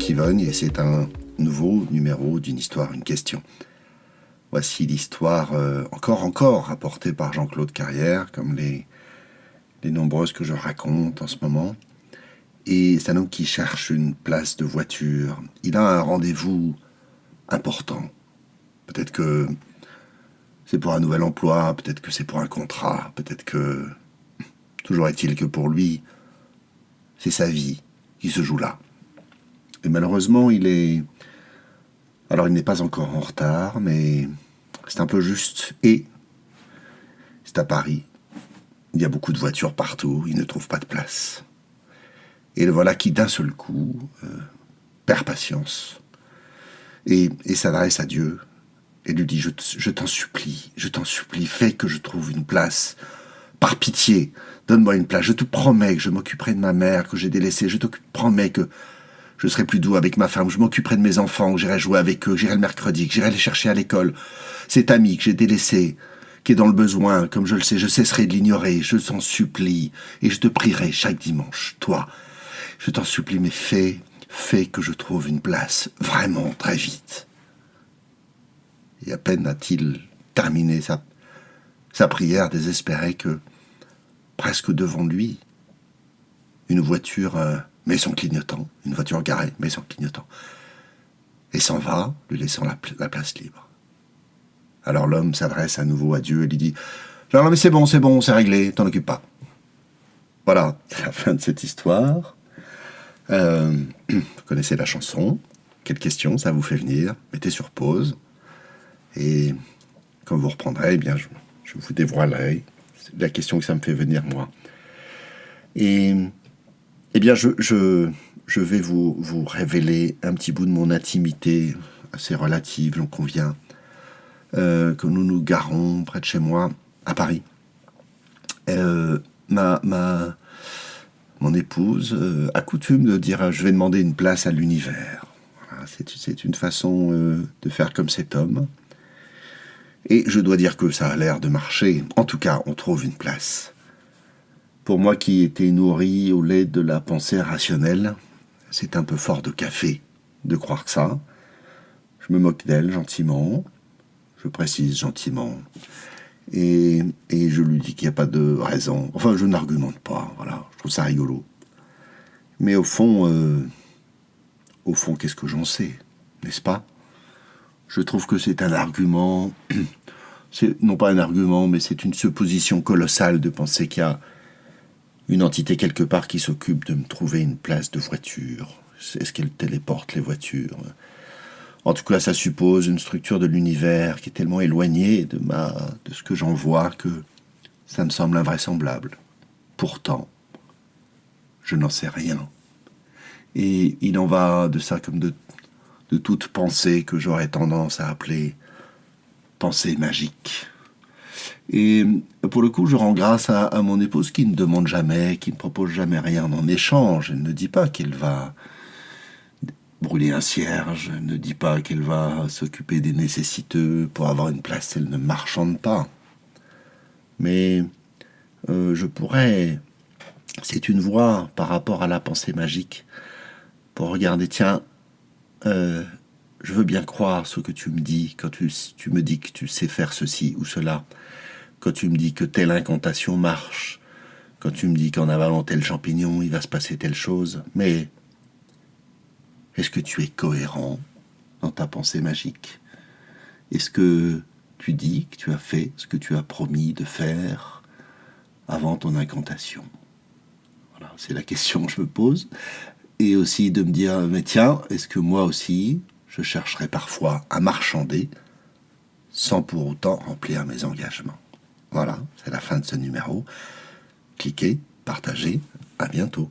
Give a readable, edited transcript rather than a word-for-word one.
Franck Yvonne et c'est un nouveau numéro d'une histoire, une question. Voici l'histoire encore rapportée par Jean-Claude Carrière, comme les nombreuses que je raconte en ce moment. Et c'est un homme qui cherche une place de voiture. Il a un rendez-vous important. Peut-être que c'est pour un nouvel emploi, peut-être que c'est pour un contrat, peut-être que... Toujours est-il que pour lui, c'est sa vie qui se joue là. Et malheureusement, il n'est pas encore en retard, mais c'est un peu juste. Et c'est à Paris. Il y a beaucoup de voitures partout, il ne trouve pas de place. Et le voilà qui, d'un seul coup, perd patience et s'adresse à Dieu et lui dit je t'en supplie, fais que je trouve une place. Par pitié, donne-moi une place. Je te promets que je m'occuperai de ma mère que j'ai délaissée. Je te promets que je serai plus doux avec ma femme. Je m'occuperai de mes enfants, que j'irai jouer avec eux, que j'irai le mercredi, que j'irai les chercher à l'école. Cet ami que j'ai délaissé, qui est dans le besoin, comme je le sais, je cesserai de l'ignorer. Je t'en supplie et je te prierai chaque dimanche. Toi, je t'en supplie, mais fais que je trouve une place, vraiment, très vite. Et à peine a-t-il terminé sa prière désespérée que, presque devant lui, une voiture met son clignotant, une voiture garée met son clignotant, et s'en va, lui laissant la place libre. Alors l'homme s'adresse à nouveau à Dieu et lui dit « Non mais c'est bon, c'est réglé, t'en occupe pas. » Voilà, c'est la fin de cette histoire. Vous connaissez la chanson. Quelle question ça vous fait venir? Mettez sur pause. Et quand vous reprendrez, eh bien, je vous dévoilerai la question que ça me fait venir, moi. Et eh bien, je vais vous révéler un petit bout de mon intimité assez relative, j'en conviens, que nous nous garons près de chez moi, à Paris. Mon épouse a coutume de dire « je vais demander une place à l'univers ». Voilà, c'est une façon de faire comme cet homme. Et je dois dire que ça a l'air de marcher. En tout cas, on trouve une place. Pour moi qui étais nourri au lait de la pensée rationnelle, c'est un peu fort de café de croire ça. Je me moque d'elle gentiment, je précise gentiment, et je lui dis qu'il n'y a pas de raison. Enfin, je n'argumente pas, voilà, je trouve ça rigolo. Mais au fond, qu'est-ce que j'en sais, n'est-ce pas? Je trouve que c'est un argument, non pas un argument, mais c'est une supposition colossale de penser qu'il y a une entité quelque part qui s'occupe de me trouver une place de voiture. Est-ce qu'elle téléporte les voitures? En tout cas, ça suppose une structure de l'univers qui est tellement éloignée de ce que j'en vois que ça me semble invraisemblable. Pourtant, je n'en sais rien. Et il en va de ça comme de toute pensée que j'aurais tendance à appeler pensée magique. Et pour le coup, je rends grâce à mon épouse qui ne demande jamais, qui ne propose jamais rien en échange. Elle ne dit pas qu'elle va brûler un cierge, elle ne dit pas qu'elle va s'occuper des nécessiteux pour avoir une place, elle ne marchande pas. Mais je pourrais, c'est une voie par rapport à la pensée magique, pour regarder, tiens, je veux bien croire ce que tu me dis quand tu me dis que tu sais faire ceci ou cela, quand tu me dis que telle incantation marche, quand tu me dis qu'en avalant tel champignon, il va se passer telle chose, mais est-ce que tu es cohérent dans ta pensée magique? Est-ce que tu dis que tu as fait ce que tu as promis de faire avant ton incantation? Voilà, c'est la question que je me pose. Et aussi de me dire, mais tiens, est-ce que moi aussi, je chercherai parfois à marchander sans pour autant remplir mes engagements? Voilà, c'est la fin de ce numéro. Cliquez, partagez, à bientôt.